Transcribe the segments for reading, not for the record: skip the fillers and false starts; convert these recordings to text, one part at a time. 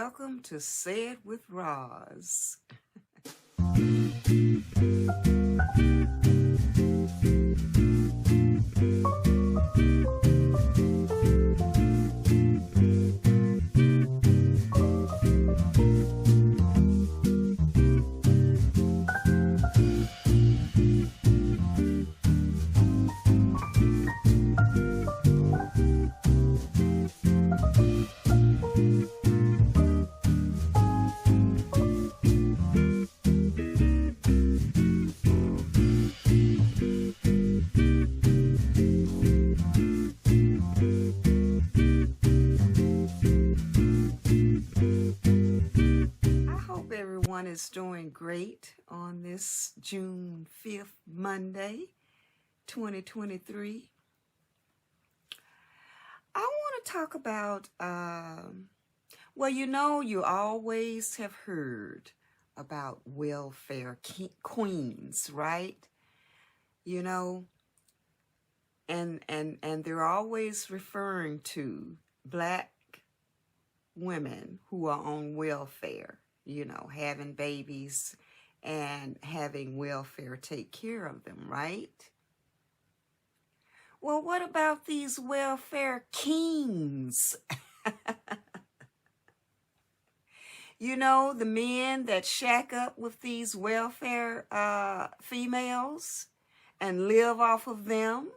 welcome to Say It with Roz. Is doing great on this June 5th, Monday, 2023. I want to talk about, you always have heard about welfare queens, right? And they're always referring to Black women who are on welfare. Having babies and having welfare take care of them, right? Well, what about these welfare kings? The men that shack up with these welfare females and live off of them.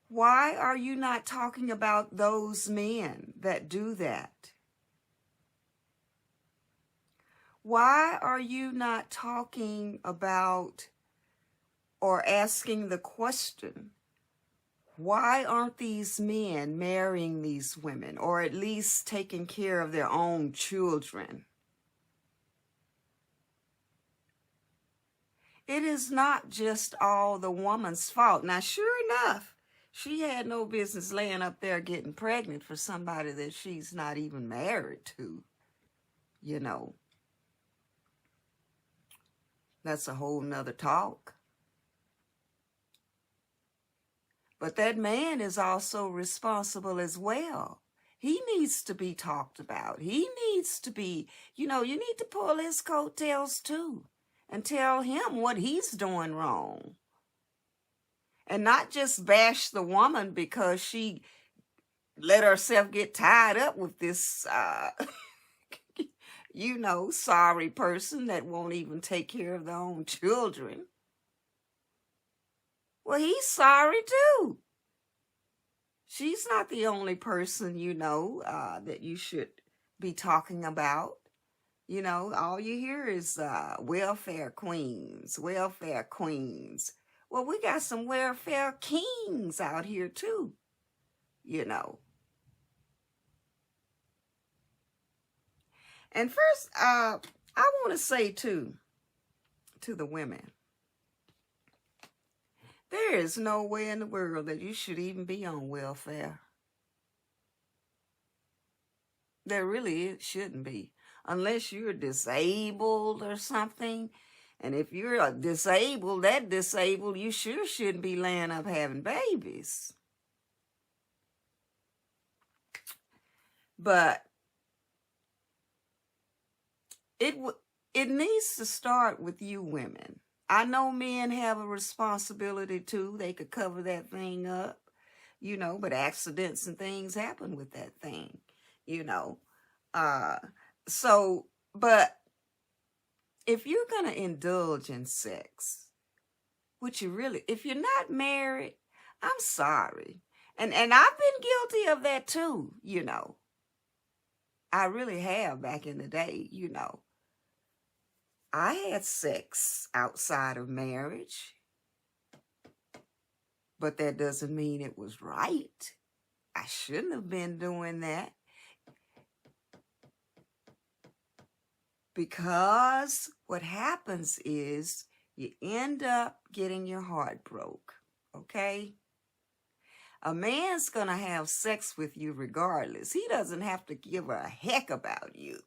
Why are you not talking about those men that do that? Why are you not talking about or asking the question, why aren't these men marrying these women or at least taking care of their own children? It is not just all the woman's fault. Now, sure enough, she had no business laying up there getting pregnant for somebody that she's not even married to, That's a whole nother talk. But that man is also responsible as well. He needs to be talked about. He needs to be, you need to pull his coattails too and tell him what he's doing wrong. And not just bash the woman because she let herself get tied up with this sorry person that won't even take care of their own children. Well, he's sorry too. She's not the only person, that you should be talking about. All you hear is welfare queens, welfare queens. Well, we got some welfare kings out here too, And first, I want to say, too, to the women, there is no way in the world that you should even be on welfare. There really shouldn't be, unless you're disabled or something. And if you're disabled, you sure shouldn't be laying up having babies. But it needs to start with you women. I know men have a responsibility too. They could cover that thing up, but accidents and things happen with that thing, but if you're going to indulge in sex, if you're not married, I'm sorry. And I've been guilty of that too, I really have back in the day, I had sex outside of marriage, but that doesn't mean it was right. I shouldn't have been doing that. Because what happens is you end up getting your heart broke, okay? A man's going to have sex with you regardless. He doesn't have to give a heck about you.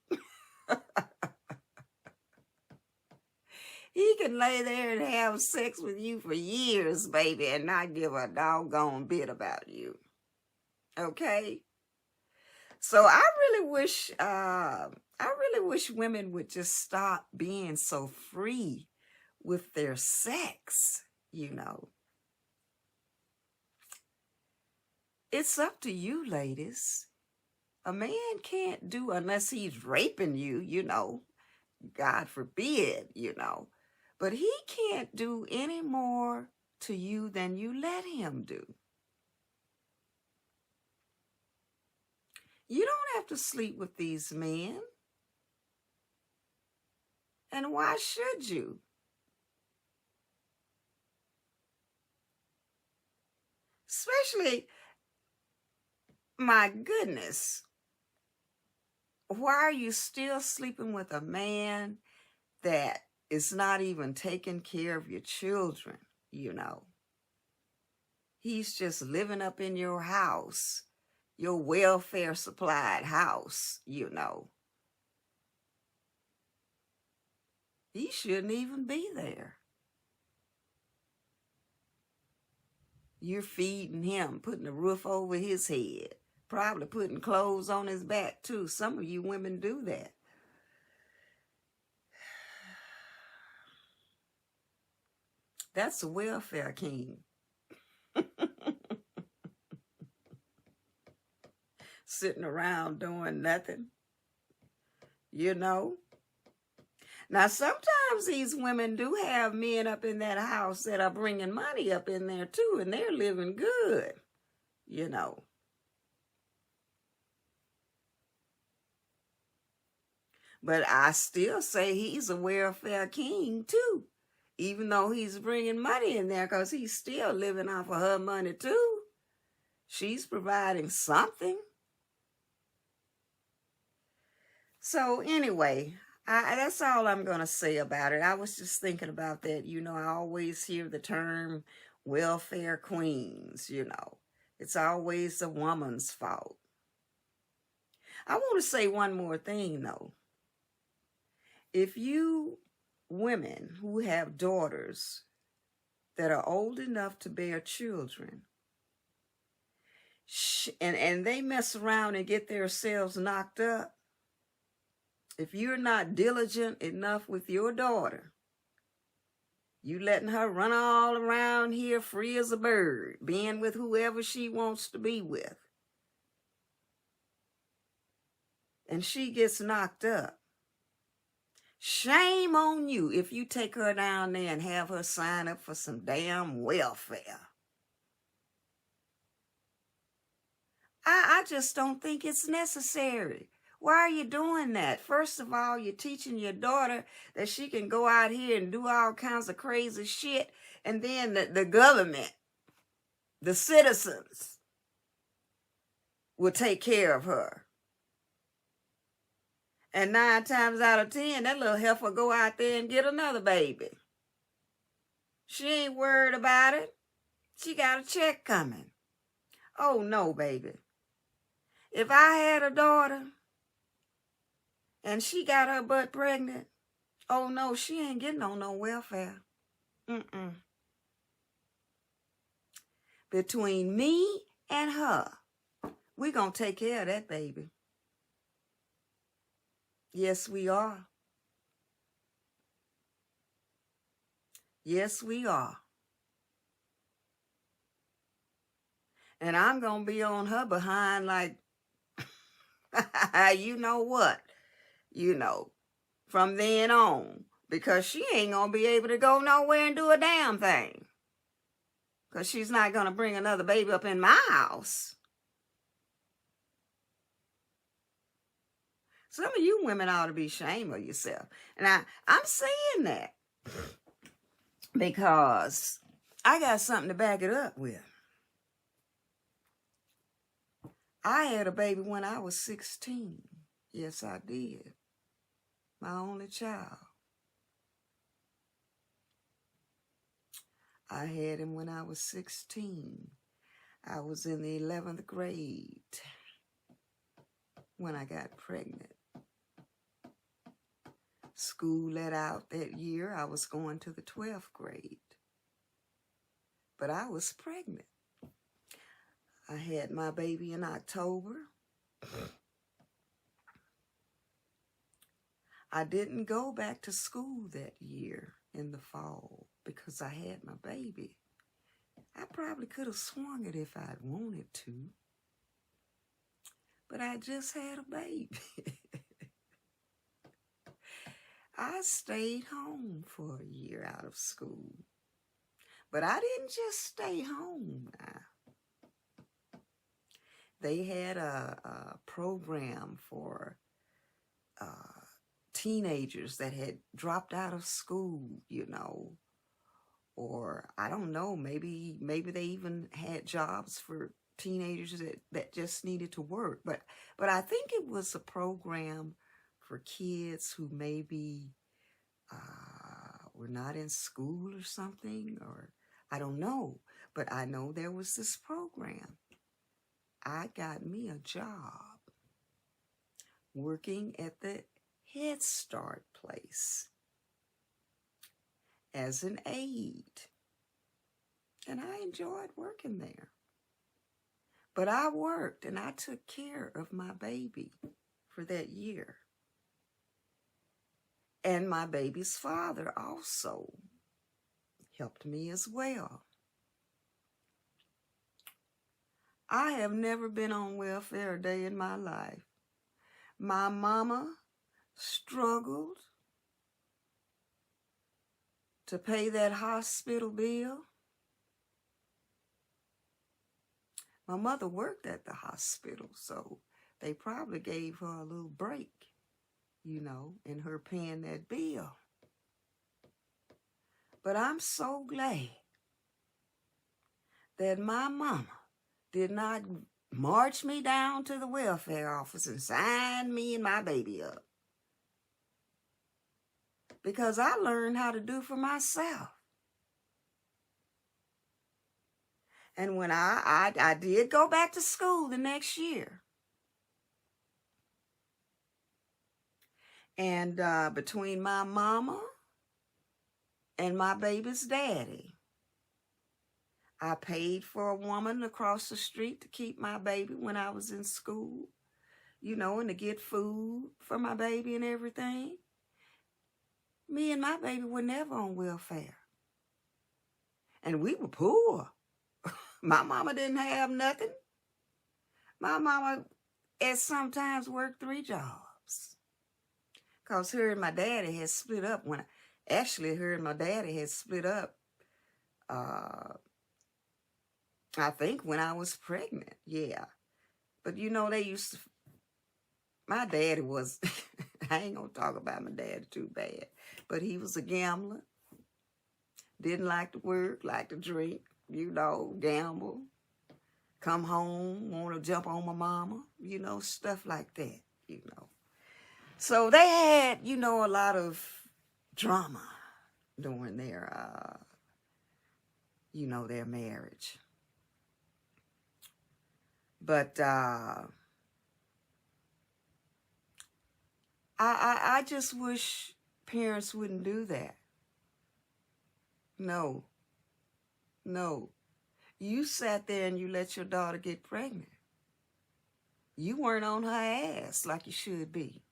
He can lay there and have sex with you for years, baby, and not give a doggone bit about you. Okay? So I really wish women would just stop being so free with their sex, you know. It's up to you, ladies. A man can't do unless he's raping you, you know. God forbid, you know. But he can't do any more to you than you let him do. You don't have to sleep with these men. And why should you? Especially, my goodness, why are you still sleeping with a man that is not even taking care of your children, you know? He's just living up in your house, your welfare supplied house, you know. He shouldn't even be there. You're feeding him, putting a roof over his head, probably putting clothes on his back too. Some of you women do that. That's a welfare king. Sitting around doing nothing, you know. Now, sometimes these women do have men up in that house that are bringing money up in there too, and they're living good, you know. But I still say he's a welfare king too, even though he's bringing money in there, because he's still living off of her money too. She's providing something. So anyway, that's all I'm going to say about it. I was just thinking about that. You know, I always hear the term welfare queens, you know. It's always the woman's fault. I want to say one more thing, though. If you women who have daughters that are old enough to bear children, and they mess around and get themselves knocked up, if you're not diligent enough with your daughter, you letting her run all around here free as a bird, being with whoever she wants to be with, and she gets knocked up, shame on you if you take her down there and have her sign up for some damn welfare. I just don't think it's necessary. Why are you doing that? First of all, you're teaching your daughter that she can go out here and do all kinds of crazy shit, and then the government, the citizens, will take care of her. And 9 times out of 10, that little heifer go out there and get another baby. She ain't worried about it. She got a check coming. Oh, no, baby. If I had a daughter and she got her butt pregnant, oh, no, she ain't getting on no welfare. Between me and her, we gonna take care of that baby. Yes, we are. Yes, we are. And I'm gonna be on her behind like, you know what? You know, from then on, because she ain't gonna be able to go nowhere and do a damn thing. Because she's not gonna bring another baby up in my house. Some of you women ought to be ashamed of yourself. And I'm saying that because I got something to back it up with. I had a baby when I was 16. Yes, I did. My only child. I had him when I was 16. I was in the 11th grade when I got pregnant. School let out that year. I was going to the 12th grade. But I was pregnant. I had my baby in October. I didn't go back to school that year in the fall because I had my baby. I probably could have swung it if I'd wanted to, but I just had a baby. I stayed home for a year out of school, but I didn't just stay home. They had a program for teenagers that had dropped out of school, or I don't know, maybe they even had jobs for teenagers that just needed to work. But I think it was a program for kids who maybe were not in school or something, or I don't know. But I know there was this program. I got me a job working at the Head Start place as an aide. And I enjoyed working there. But I worked and I took care of my baby for that year. And my baby's father also helped me as well. I have never been on welfare a day in my life. My mama struggled to pay that hospital bill. My mother worked at the hospital, so they probably gave her a little break, in her paying that bill. But I'm so glad that my mama did not march me down to the welfare office and sign me and my baby up. Because I learned how to do for myself. And when I did go back to school the next year. And between my mama and my baby's daddy, I paid for a woman across the street to keep my baby when I was in school, and to get food for my baby and everything. Me and my baby were never on welfare. And we were poor. My mama didn't have nothing. My mama had sometimes worked 3 jobs. Because her and my daddy had split up her and my daddy had split up, I think when I was pregnant, yeah. But they used to, my daddy was, I ain't gonna talk about my daddy too bad, but he was a gambler. Didn't like to work, like to drink, gamble. Come home, want to jump on my mama, stuff like that, So they had, a lot of drama during their, their marriage. But I just wish parents wouldn't do that. No. You sat there and you let your daughter get pregnant. You weren't on her ass like you should be.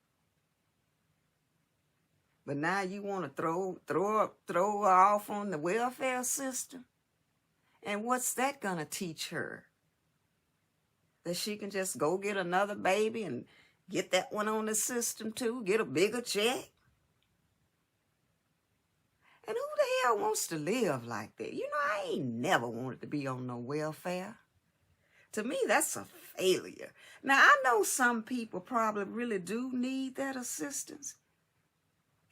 But now you want to throw her off on the welfare system? And what's that going to teach her? That she can just go get another baby and get that one on the system too, get a bigger check? And who the hell wants to live like that? I ain't never wanted to be on no welfare. To me, that's a failure. Now, I know some people probably really do need that assistance.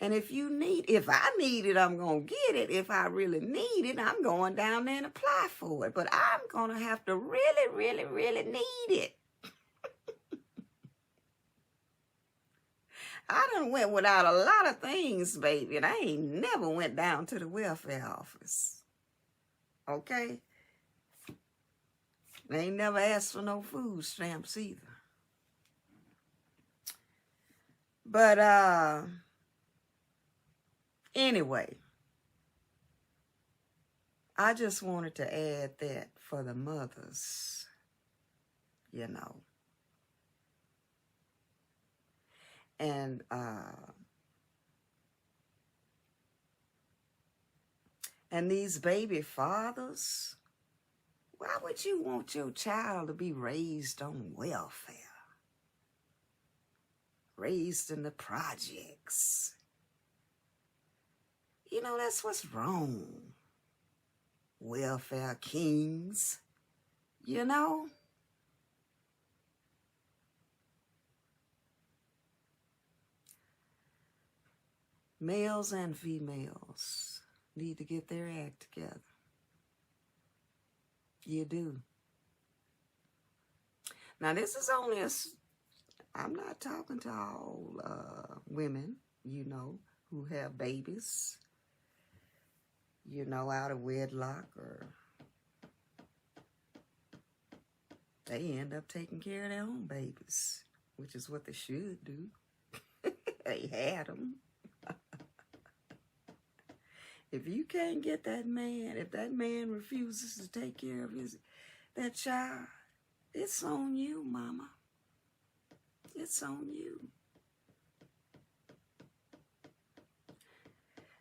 And if I need it, I'm going to get it. If I really need it, I'm going down there and apply for it. But I'm going to have to really, really, really need it. I done went without a lot of things, baby, and I ain't never went down to the welfare office. Okay? They ain't never asked for no food stamps either. But, anyway, I just wanted to add that for the mothers, And And these baby fathers, why would you want your child to be raised on welfare? Raised in the projects. You know, that's what's wrong. Welfare kings, you know? Males and females need to get their act together. You do. Now, this is only I'm not talking to all women, you know, who have babies, you know, out of wedlock, or they end up taking care of their own babies, which is what they should do. They had them. If you can't get that man, if that man refuses to take care of that child, it's on you, mama. It's on you.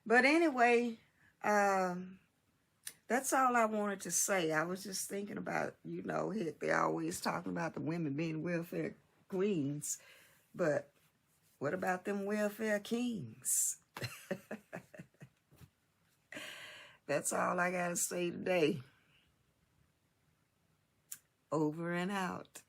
But anyway, that's all I wanted to say. I was just thinking about, you know, they're always talking about the women being welfare queens, but what about them welfare kings? That's all I got to say today. Over and out.